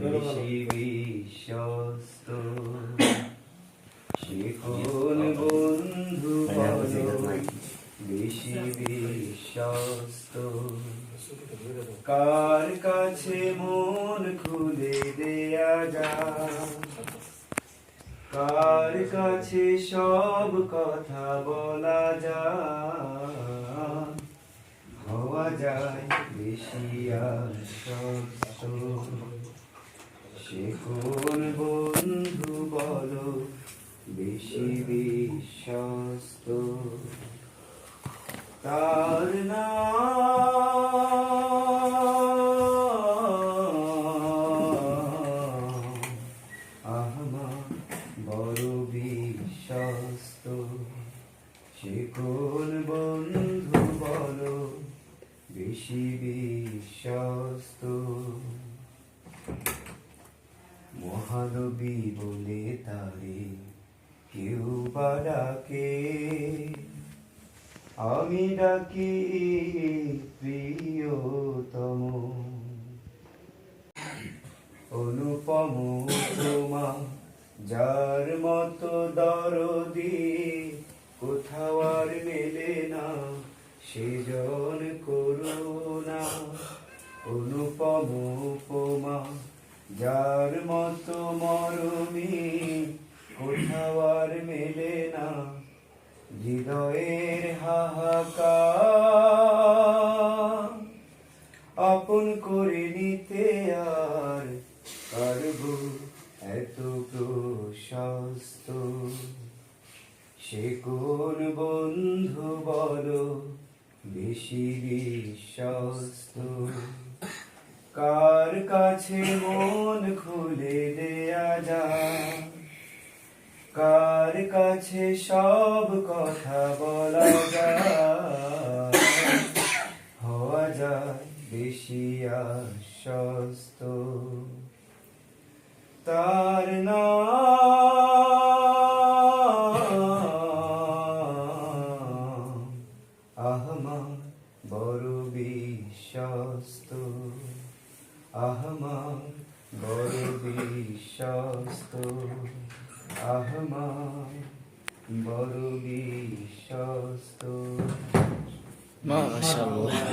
বেশি বিশ্বস্ত সে কোন বন্ধু বেশি বিশ্বস্ত কার কাছে মন খুলে দেয়া যায় কার কাছে সব কথা বলা যায় হওয়া যায় বেশি আশ্বস্ত সে কোন বন্ধু বলো বেশি বিশ্বস্ত তার আমার বড় বিশ্বস্ত সে কোন বন্ধু বলো বেশি বিশ্বস্ত মহানবী বলে তারে কেউ বা ডাকে আমি ডাকি প্রিয়তম অনুপম তোমা যার মতো দরদি কোথাও আর মেলে না সেজন করুণা অনুপম উপমা যার মতো মরমি কোথাও আর মেলে না হৃদয়ের হাহাকার আপন করে নিতে আর পারব এত প্রশস্ত সে কোন বন্ধু বলো বেশি বিশ্বস্ত কার কাছে মন খুলে দেয়া যায় কার কাছে সব কথা বলা যায় হওয়া যায় বেশি আশ্বস্ত তার নাম আমার বড় বিশ্বস্ত আমার বড় বিশ্বস্ত আমার বড় বিশ্বস্ত মাশাআল্লাহ।